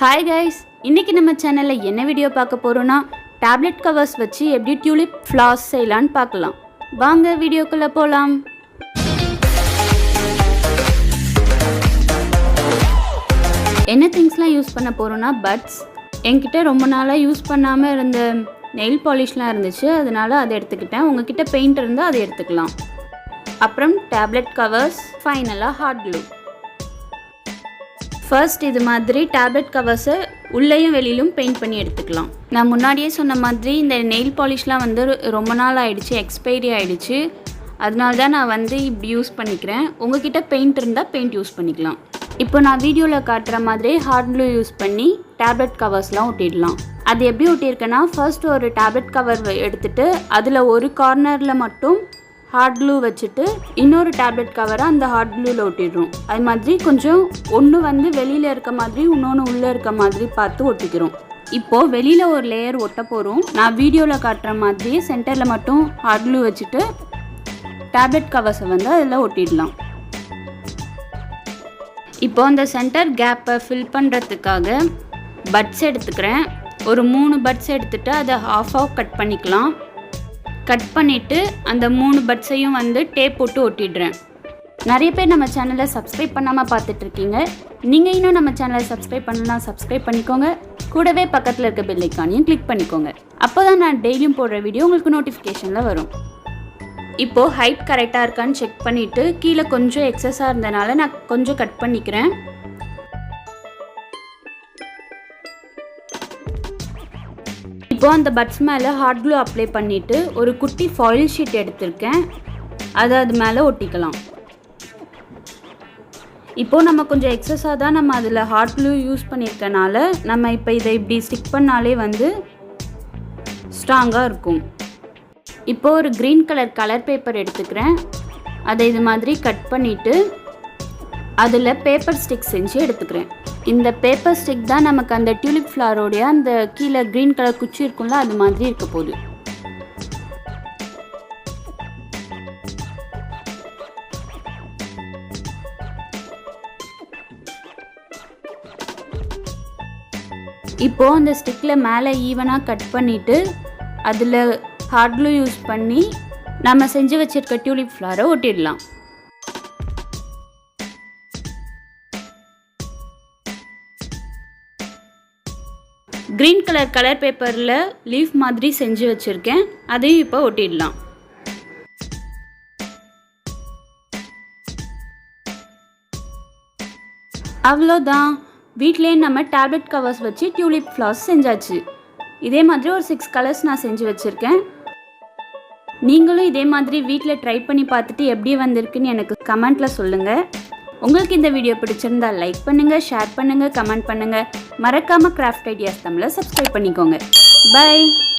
Hi guys, இன்றைக்கி நம்ம சேனலில் என்ன வீடியோ பார்க்க போகிறோன்னா டேப்லெட் கவர்ஸ் வச்சு எப்படி டியூலிப் ஃப்ளார்ஸ் செய்யலான்னு பார்க்கலாம். வாங்க வீடியோக்குள்ளே போகலாம். என்ன திங்ஸ்லாம் யூஸ் பண்ண போகிறோன்னா பட்ஸ். என்கிட்ட ரொம்ப நாளாக யூஸ் பண்ணாமல் இருந்த நெயில் பாலிஷ்லாம் இருந்துச்சு, அதனால் அதை எடுத்துக்கிட்டேன். உங்ககிட்ட பெயிண்ட் இருந்தால் அதை எடுத்துக்கலாம். அப்புறம் டேப்லெட் கவர்ஸ், ஃபைனலாக ஹாட் க்ளூ. ஃபர்ஸ்ட் இது மாதிரி டேப்லெட் கவர்ஸை உள்ளேயும் வெளியிலும் பெயிண்ட் பண்ணி எடுத்துக்கலாம். நான் முன்னாடியே சொன்ன மாதிரி இந்த நெயில் பாலிஷ்லாம் ரொம்ப நாள் ஆகிடுச்சு, எக்ஸ்பைரி ஆகிடுச்சு. அதனால தான் நான் இப்படி யூஸ் பண்ணிக்கிறேன். உங்ககிட்ட பெயிண்ட் இருந்தால் பெயிண்ட் யூஸ் பண்ணிக்கலாம். இப்போ நான் வீடியோவில் காட்டுற மாதிரி ஹாட் க்ளூ யூஸ் பண்ணி டேப்லெட் கவர்ஸ்லாம் ஒட்டிடலாம். அது எப்படி ஒட்டியிருக்கேன்னா, ஃபர்ஸ்ட் ஒரு டேப்லெட் கவர் எடுத்துகிட்டு அதில் ஒரு கார்னரில் மட்டும் ஹாட் க்ளூ வச்சுட்டு இன்னொரு டேப்லெட் கவரை அந்த ஹாட் க்ளூவில் ஒட்டிடுறோம். அது மாதிரி கொஞ்சம் ஒன்று வெளியில் இருக்க மாதிரி இன்னொன்று உள்ளே இருக்க மாதிரி பார்த்து ஒட்டிக்கிறோம். இப்போது வெளியில் ஒரு லேயர் ஒட்ட போகிறோம். நான் வீடியோவில் காட்டுற மாதிரி சென்டரில் மட்டும் ஹாட் க்ளூ வச்சுட்டு டேப்லெட் கவர்ஸை அதில் ஒட்டிடலாம். இப்போது அந்த சென்டர் கேப்பை ஃபில் பண்ணுறதுக்காக பட்ஸ் எடுத்துக்கிறேன். ஒரு 3 பட்ஸ் எடுத்துகிட்டு அதை ஆஃப் கட் பண்ணிக்கலாம். கட் பண்ணிவிட்டு அந்த 3 பட்ஸையும் டேப் போட்டு ஒட்டிடுறேன். நிறைய பேர் நம்ம சேனலை சப்ஸ்கிரைப் பண்ணாமல் பார்த்துட்ருக்கீங்க. நீங்கள் இன்னும் நம்ம சேனலை சப்ஸ்கிரைப் பண்ணலாம், சப்ஸ்கிரைப் பண்ணிக்கோங்க. கூடவே பக்கத்தில் இருக்க பெல் ஐக்கானையும் கிளிக் பண்ணிக்கோங்க. அப்போ தான் நான் டெய்லியும் போடுற வீடியோ உங்களுக்கு நோட்டிஃபிகேஷனில் வரும். இப்போது ஹைட் கரெக்டாக இருக்கான்னு செக் பண்ணிவிட்டு கீழே கொஞ்சம் எக்ஸஸாக இருந்தனால நான் கொஞ்சம் கட் பண்ணிக்கிறேன். இப்போது அந்த பட்ஸ் மேலே ஹாட் க்ளூ அப்ளை பண்ணிவிட்டு ஒரு குட்டி ஃபாயில் ஷீட் எடுத்திருக்கேன், அதை அது மேலே ஒட்டிக்கலாம். இப்போது நம்ம கொஞ்சம் எக்ஸஸாக தான் நம்ம அதில் ஹாட் க்ளூ யூஸ் பண்ணியிருக்கனால நம்ம இப்போ இதை இப்படி ஸ்டிக் பண்ணாலே ஸ்ட்ராங்காக இருக்கும். இப்போது ஒரு க்ரீன் கலர் பேப்பர் எடுத்துக்கிறேன். அதை இது மாதிரி கட் பண்ணிவிட்டு அதில் பேப்பர் ஸ்டிக் செஞ்சு எடுத்துக்கிறேன். இந்த பேப்பர் ஸ்டிக் தான் நமக்கு அந்த டியூலிப் ஃப்ளாரோடைய அந்த கீழே க்ரீன் கலர் குச்சி இருக்கும்ல, அது மாதிரி இருக்க போகுது. இப்போது அந்த ஸ்டிக்கில் மேலே ஈவனாக கட் பண்ணிவிட்டு அதில் ஹாட் க்ளூ யூஸ் பண்ணி நம்ம செஞ்சு வச்சுருக்க டியூலிப் ஃப்ளாரை ஒட்டிடலாம். க்ரீன் கலர் பேப்பரில் லீஃப் மாதிரி செஞ்சு வச்சுருக்கேன், அதையும் இப்போ ஒட்டிடலாம். அவ்வளோதான், வீட்டிலே நம்ம டேப்லெட் கவர்ஸ் வச்சு டியூலிப் ஃப்ளார்ஸ் செஞ்சாச்சு. இதே மாதிரி ஒரு 6 கலர்ஸ் நான் செஞ்சு வச்சுருக்கேன். நீங்களும் இதே மாதிரி வீட்டில் ட்ரை பண்ணி பார்த்துட்டு எப்படி வந்திருக்குன்னு எனக்கு கமெண்ட்டில் சொல்லுங்கள். உங்களுக்கு இந்த வீடியோ பிடிச்சிருந்தால் லைக் பண்ணுங்கள், ஷேர் பண்ணுங்கள், கமெண்ட் பண்ணுங்கள். மறக்காமல் கிராஃப்ட் ஐடியாஸ் தமிழை சப்ஸ்கிரைப் பண்ணிக்கோங்க. பை.